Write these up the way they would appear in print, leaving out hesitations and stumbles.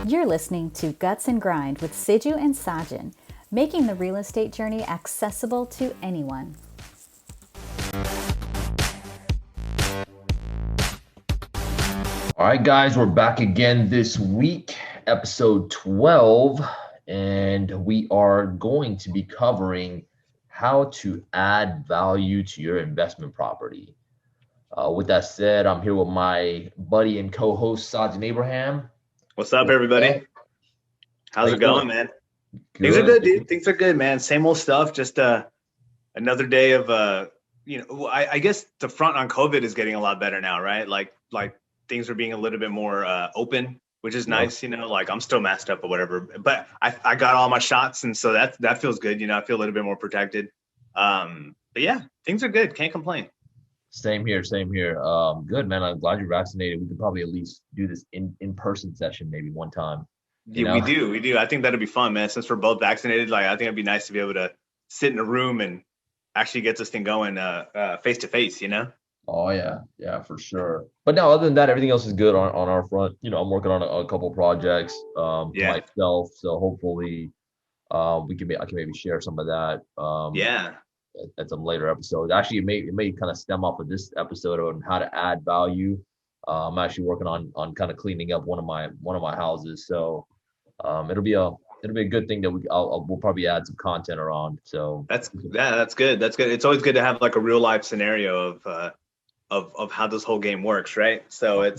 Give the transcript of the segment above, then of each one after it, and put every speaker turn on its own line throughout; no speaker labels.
You're listening to Guts and Grind with Siju and Sajin, making the real estate journey accessible to anyone.
All right, guys, we're back again this week, episode 12, and we are going to be covering how to add value to your investment property. With that said, I'm here with my buddy and co-host, Sajin Abraham.
What's up, everybody? How's it going, man?
Good.
Things are good, dude. Things are good, man. Same old stuff. Just another day of I guess the front on COVID is getting a lot better now, right? Like things are being a little bit more open, which is nice. Like I'm still masked up or whatever, but I got all my shots, and so that feels good. I feel a little bit more protected. But yeah, things are good. Can't complain.
Same here. Good, man. I'm glad you're vaccinated. We could probably at least do this in-person session maybe one time.
Yeah, we do. I think that'd be fun, man. Since we're both vaccinated, like I think it'd be nice to be able to sit in a room and actually get this thing going face to face,
Oh yeah, for sure. But no, other than that, everything else is good on our front. I'm working on a couple projects myself, so hopefully I can maybe share some of that at some later episodes. Actually, it may kind of stem off of this episode on how to add value. I'm actually working on kind of cleaning up one of my houses, so it'll be a good thing that we'll probably add some content around. So
that's good. It's always good to have like a real life scenario of how this whole game works, right? So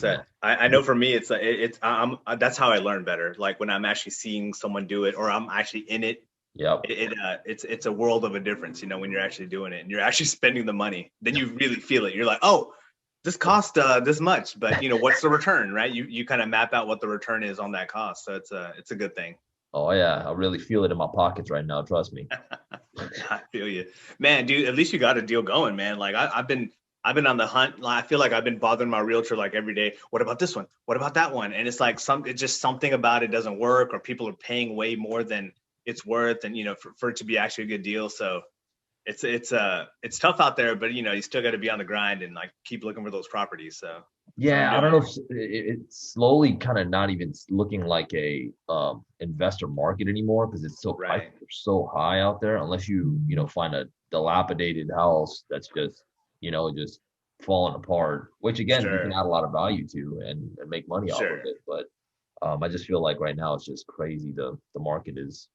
I know for me that's how I learn better. Like when I'm actually seeing someone do it or I'm actually in it.
Yeah.
It's a world of a difference, when you're actually doing it and you're actually spending the money, then you really feel it. You're like, oh, this cost this much, but what's the return, right? You kind of map out what the return is on that cost. So it's a good thing.
Oh yeah, I really feel it in my pockets right now. Trust me.
I feel you, man, dude. At least you got a deal going, man. Like I've been on the hunt. I feel like I've been bothering my realtor like every day. What about this one? What about that one? And it's like it's just something about it doesn't work, or people are paying way more than it's worth, and for it to be actually a good deal. So it's tough out there, but you still got to be on the grind and like keep looking for those properties. So
yeah, I don't know if it's slowly kind of not even looking like a investor market anymore because it's so prices are so high out there. Unless you find a dilapidated house that's just just falling apart, which again you can add a lot of value to and make money off of it. But I just feel like right now it's just crazy. The market is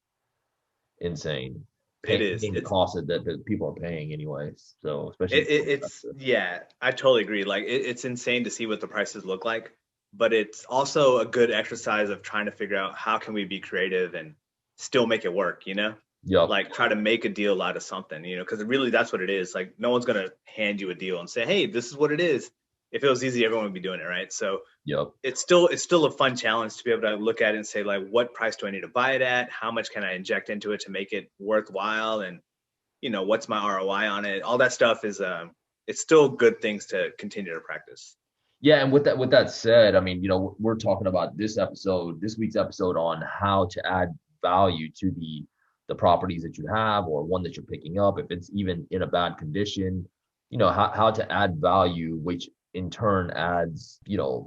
insane.
It's
the cost that people are paying anyway. So especially
I totally agree. Like it's insane to see what the prices look like, but it's also a good exercise of trying to figure out how can we be creative and still make it work, like try to make a deal out of something, because really that's what it is. Like no one's going to hand you a deal and say, hey, this is what it is. If it was easy, everyone would be doing it, right? So it's still a fun challenge to be able to look at it and say, like, what price do I need to buy it at? How much can I inject into it to make it worthwhile? And what's my ROI on it? All that stuff is it's still good things to continue to practice.
Yeah, and with that said, I mean, we're talking about this week's episode on how to add value to the properties that you have or one that you're picking up, if it's even in a bad condition, how to add value, which in turn adds,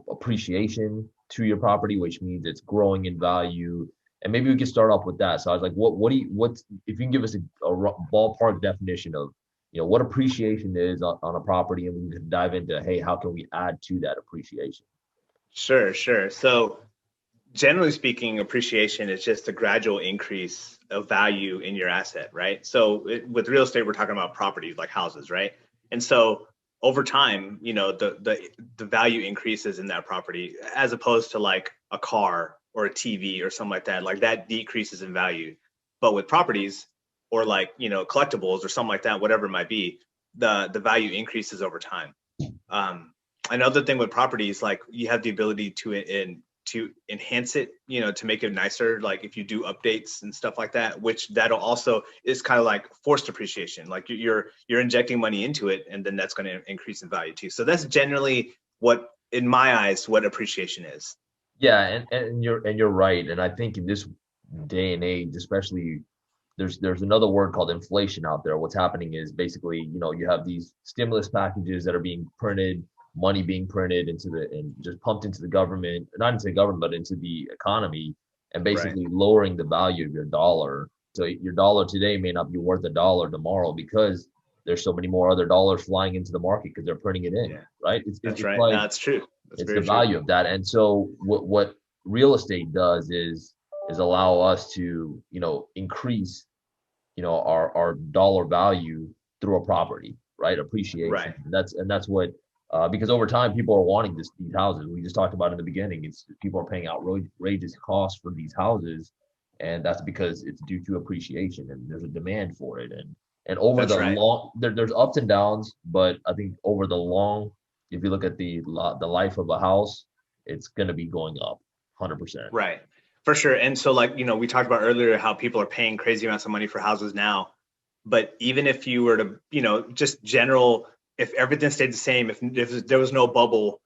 appreciation to your property, which means it's growing in value. And maybe we can start off with that. So I was like, what if you can give us a ballpark definition of, what appreciation is on a property, and we can dive into, hey, how can we add to that appreciation?
Sure. So generally speaking, appreciation is just a gradual increase of value in your asset, right? So with real estate, we're talking about properties like houses, right? And so over time, the value increases in that property as opposed to like a car or a TV or something like that. Like that decreases in value. But with properties or like, collectibles or something like that, whatever it might be, the value increases over time. Another thing with properties, like you have the ability to enhance it, to make it nicer. Like if you do updates and stuff like that, which that'll also is kind of like forced appreciation. Like you're injecting money into it, and then that's going to increase in value too. So that's generally what, in my eyes, what appreciation is.
Yeah, and you're right. And I think in this day and age, especially, there's another word called inflation out there. What's happening is basically, you have these stimulus packages that are being printed. money being printed and just pumped into the government, not into the government, but into the economy, and
Right.
basically lowering the value of your dollar. So your dollar today may not be worth $1 tomorrow because there's so many more other dollars flying into the market because they're printing it in,
Yeah,
right? It's,
that's
it's
right. No,
like,
that's true. That's
it's the
very true.
value of that. And so what real estate does is allow us to, increase, our dollar value through a property, right? Appreciation.
Right.
And that's what, because over time people are wanting these houses. We just talked about in the beginning. It's people are paying outrageous costs for these houses, and that's because it's due to appreciation and there's a demand for it. And over
That's
the
right.
long, there's ups and downs, but I think over the long, if you look at the life of a house, it's going to be going up 100%.
Right. For sure. And so like, we talked about earlier how people are paying crazy amounts of money for houses now. But even if you were to, just general, if everything stayed the same, if there was no bubble,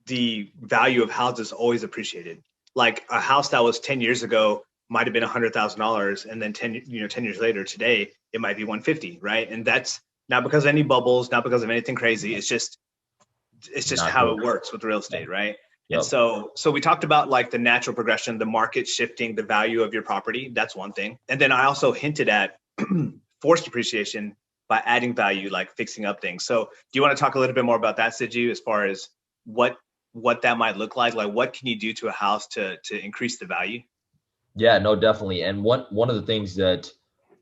the value of houses always appreciated. Like a house that was 10 years ago might have been $100,000, and then 10 years later, today it might be 150, right? And that's not because of any bubbles, not because of anything crazy. It's just how
Natural.
it works with real estate, right? And
Yep.
so we talked about like the natural progression, the market shifting the value of your property. That's one thing. And then I also hinted at forced appreciation by adding value, like fixing up things. So do you want to talk a little bit more about that, Siju, as far as what that might look like? Like what can you do to a house to increase the value?
Yeah, no, definitely. And one of the things that,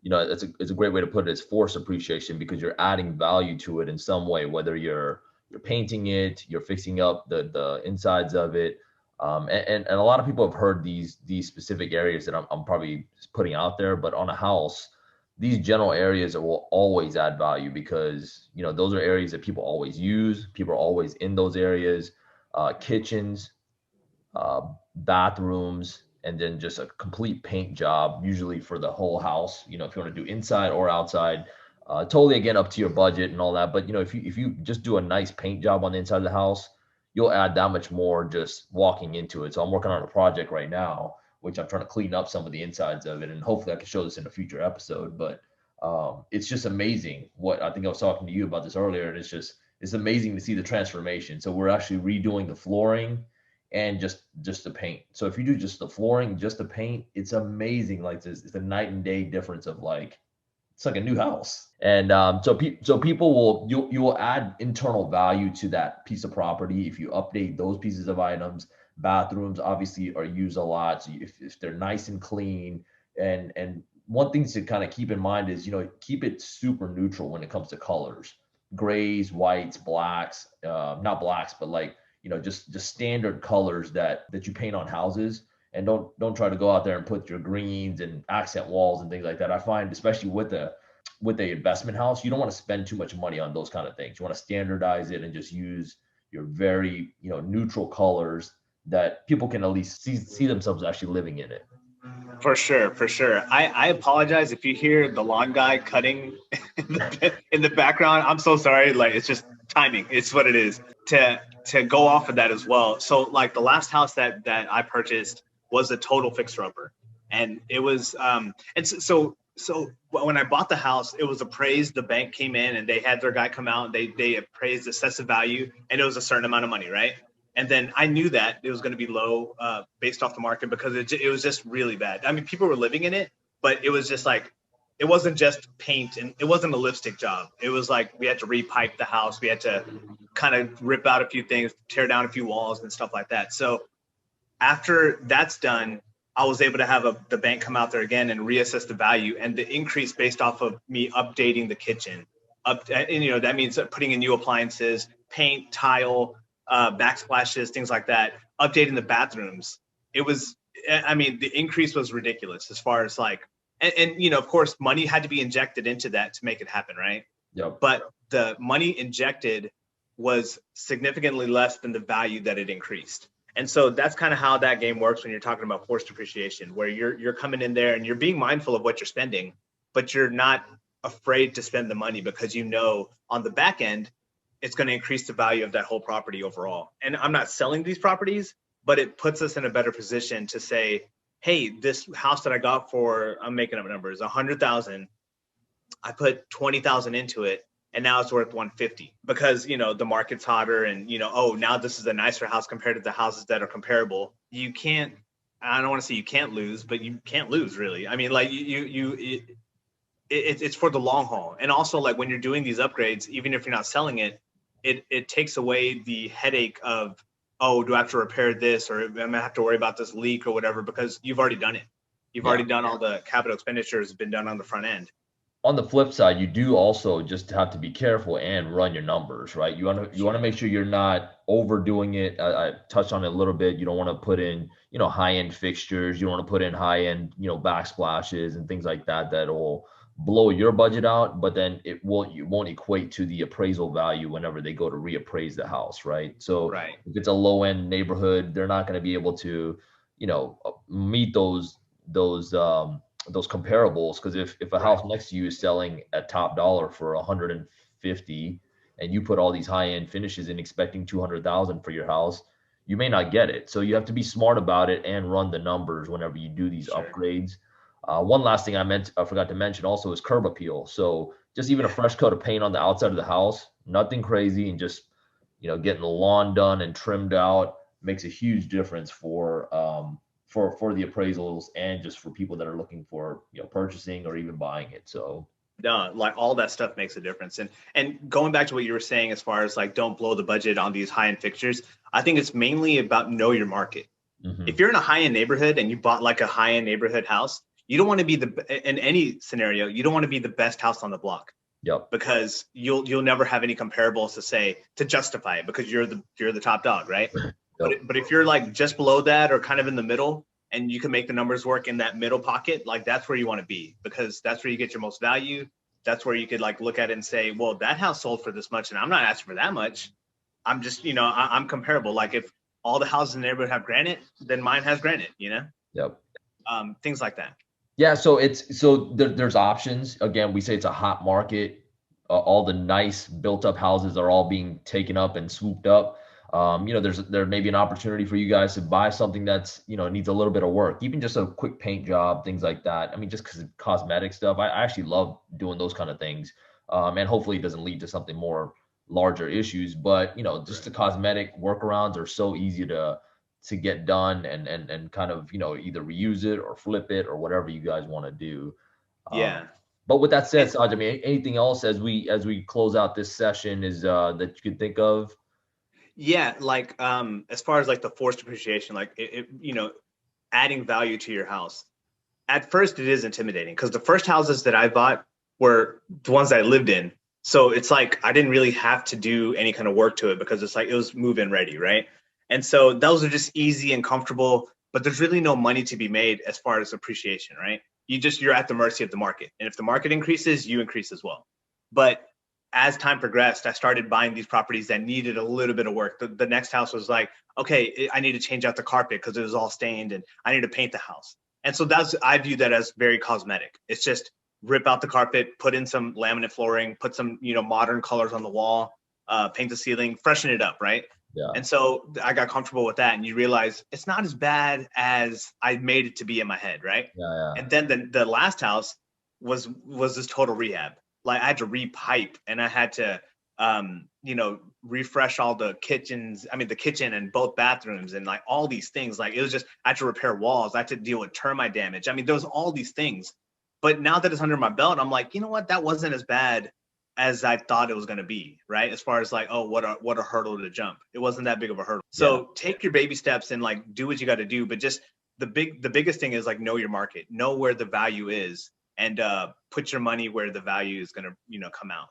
it's a great way to put it is forced appreciation because you're adding value to it in some way, whether you're painting it, you're fixing up the insides of it. And a lot of people have heard these specific areas that I'm probably putting out there, but on a house, these general areas will always add value because, those are areas that people always use. People are always in those areas, kitchens, uh, bathrooms, and then just a complete paint job, usually for the whole house. If you want to do inside or outside, totally again up to your budget and all that. But if you just do a nice paint job on the inside of the house, you'll add that much more just walking into it. So I'm working on a project right now, which I'm trying to clean up some of the insides of it, and hopefully I can show this in a future episode. But it's just amazing what I think I was talking to you about this earlier, and it's amazing to see the transformation. So we're actually redoing the flooring and just the paint. So if you do just the flooring, just the paint, it's amazing. Like it's a night and day difference of like it's like a new house. And so people you will add internal value to that piece of property if you update those pieces of items. Bathrooms obviously are used a lot, so if they're nice and clean. And one thing to kind of keep in mind is keep it super neutral when it comes to colors, grays, whites, blacks, not blacks, but like just standard colors that you paint on houses, and don't try to go out there and put your greens and accent walls and things like that. I find, especially with the investment house, you don't want to spend too much money on those kind of things. You want to standardize it and just use your very neutral colors that people can at least see themselves actually living in it.
For sure, for sure. I apologize if you hear the lawn guy cutting in the background. I'm so sorry. Like it's just timing. It's what it is. To go off of that as well. So like the last house that I purchased was a total fixer upper, and it was and so when I bought the house, it was appraised. The bank came in and they had their guy come out. They appraised assessed value, and it was a certain amount of money, right? And then I knew that it was going to be low based off the market because it was just really bad. I mean, people were living in it, but it was just like, it wasn't just paint and it wasn't a lipstick job. It was like we had to repipe the house. We had to kind of rip out a few things, tear down a few walls and stuff like that. So after that's done, I was able to have the bank come out there again and reassess the value, and the increase based off of me updating the kitchen. And that means putting in new appliances, paint, tile, backsplashes, things like that, updating the bathrooms. It was, I mean, the increase was ridiculous as far as like, and of course, money had to be injected into that to make it happen, right?
Yep.
But the money injected was significantly less than the value that it increased. And so that's kind of how that game works when you're talking about forced depreciation, where you're coming in there and you're being mindful of what you're spending, but you're not afraid to spend the money because on the back end, it's going to increase the value of that whole property overall. And I'm not selling these properties, but it puts us in a better position to say, hey, this house that I got for, I'm making up numbers, 100,000, I put 20,000 into it, and now it's worth 150 because, you know, the market's hotter and, you know, oh, now this is a nicer house compared to the houses that are comparable. You can't, I don't want to say you can't lose, but you can't lose really. I mean, like it's for the long haul. And also, like, when you're doing these upgrades, even if you're not selling it, it takes away the headache of, oh, do I have to repair this, or am I gonna have to worry about this leak or whatever, because you've already done it. You've already done all the capital expenditures been done on the front end.
On the flip side, you do also just have to be careful and run your numbers, right? You want to make sure you're not overdoing it. I touched on it a little bit. You don't want to put in, you know, high-end fixtures. You don't want to put in high-end, you know, backsplashes and things like that will blow your budget out, but then you won't equate to the appraisal value whenever they go to reappraise the house, right? So
Right.
if it's a low-end neighborhood, they're not going to be able to, you know, meet those comparables, because if a house next to you is selling at top dollar for 150 and you put all these high-end finishes in expecting 200,000 for your house, you may not get it. So you have to be smart about it and run the numbers whenever you do these upgrades. One last thing I forgot to mention also is curb appeal. So just even a fresh coat of paint on the outside of the house, nothing crazy, and just, you know, getting the lawn done and trimmed out makes a huge difference for the appraisals and just for people that are looking for, you know, purchasing or even buying it. So
no, like all that stuff makes a difference. And going back to what you were saying, as far as like, don't blow the budget on these high-end fixtures, I think it's mainly about know your market.
mm-hmm.
If you're in a high-end neighborhood and you bought like a high-end neighborhood house, you don't want to be in any scenario, you don't want to be the best house on the block.
Yep.
Because you'll never have any comparables to justify it, because you're the top dog, right? Yep. But if you're like just below that or kind of in the middle, and you can make the numbers work in that middle pocket, like that's where you want to be, because that's where you get your most value. That's where you could like look at it and say, well, that house sold for this much and I'm not asking for that much. I'm just, you know, I'm comparable. Like if all the houses in the neighborhood have granite, then mine has granite, you know?
Yep.
Things like that.
Yeah. So there's options. Again, we say it's a hot market. All the nice built up houses are all being taken up and swooped up. You know, there may be an opportunity for you guys to buy something that's, you know, needs a little bit of work, even just a quick paint job, things like that. I mean, just because of cosmetic stuff, I actually love doing those kind of things. And hopefully it doesn't lead to something more larger issues, but, you know, just the cosmetic workarounds are so easy to get done and kind of, you know, either reuse it or flip it or whatever you guys want to do.
Yeah.
But with that said, Saj, I mean, anything else as we close out this session is that you could think of?
Yeah, like as far as like the forced depreciation, like you know, adding value to your house. At first, it is intimidating because the first houses that I bought were the ones that I lived in. So it's like I didn't really have to do any kind of work to it because it's like it was move-in ready, right? And so those are just easy and comfortable, but there's really no money to be made as far as appreciation, right? You're at the mercy of the market, and if the market increases, you increase as well. But as time progressed, I started buying these properties that needed a little bit of work. The next house was like, okay, I need to change out the carpet because it was all stained and I need to paint the house. And so I view that as very cosmetic. It's just rip out the carpet, put in some laminate flooring, put some, you know, modern colors on the wall, paint the ceiling, freshen it up, right?
Yeah.
And so I got comfortable with that, and you realize it's not as bad as I made it to be in my head, right?
Yeah.
And then the last house was this total rehab. Like I had to repipe, and I had to, you know, refresh all the kitchens. I mean, the kitchen and both bathrooms and like all these things. Like it was just, I had to repair walls. I had to deal with termite damage. I mean, there was all these things. But now that it's under my belt, I'm like, you know what? That wasn't as bad as I thought it was going to be, right? As far as like, oh, what a hurdle to jump. It wasn't that big of a hurdle. So take your baby steps and like do what you got to do. But just the biggest thing is like know your market, know where the value is, and put your money where the value is going to, you know, come out.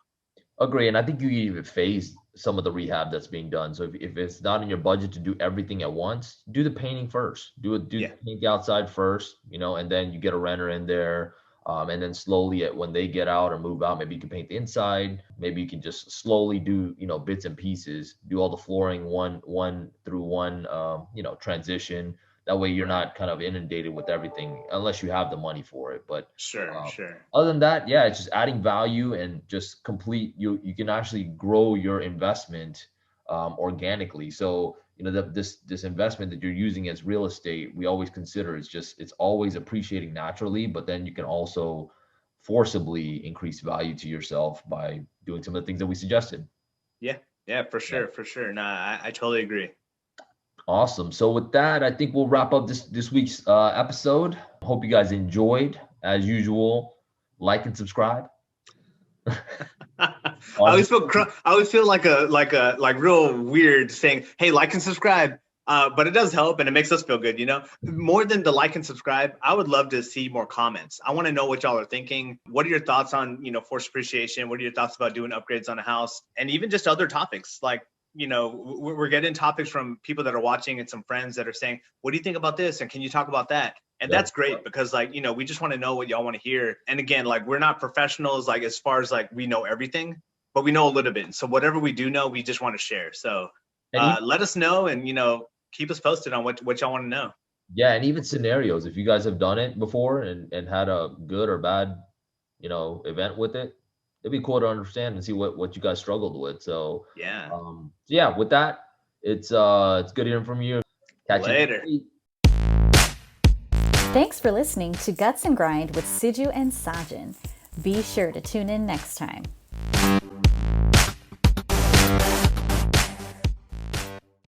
Agree. And I think you even phase some of the rehab that's being done. So if it's not in your budget to do everything at once, do the painting first. Paint the outside first, you know, and then you get a renter in there. And then slowly when they get out or move out, maybe you can paint the inside. Maybe you can just slowly do, you know, bits and pieces, do all the flooring one through one, you know, transition. That way you're not kind of inundated with everything unless you have the money for it. But
sure.
Other than that, yeah, it's just adding value and just you can actually grow your investment organically. So, you know, this investment that you're using as real estate, we always consider it's always appreciating naturally, but then you can also forcibly increase value to yourself by doing some of the things that we suggested.
Yeah, for sure, for sure. No, I totally agree.
Awesome. So with that, I think we'll wrap up this week's episode. Hope you guys enjoyed. As usual, like and subscribe.
I always feel like real weird saying, "Hey, like and subscribe." But it does help, and it makes us feel good. More than the like and subscribe, I would love to see more comments. I want to know what y'all are thinking. What are your thoughts on forced appreciation? What are your thoughts about doing upgrades on a house, and even just other topics like. We're getting topics from people that are watching and some friends that are saying, what do you think about this? And can you talk about that? And that's great because we just want to know what y'all want to hear. And again, we're not professionals, as far as we know everything, but we know a little bit. So whatever we do know, we just want to share. So let us know and, keep us posted on what y'all want to know.
Yeah. And even scenarios, if you guys have done it before and had a good or bad, event with it, it'd be cool to understand and see what you guys struggled with. So
yeah.
With that, it's good hearing from you. Catch
later.
You.
Thanks for listening to Guts and Grind with Siju and Sajin. Be sure to tune in next time.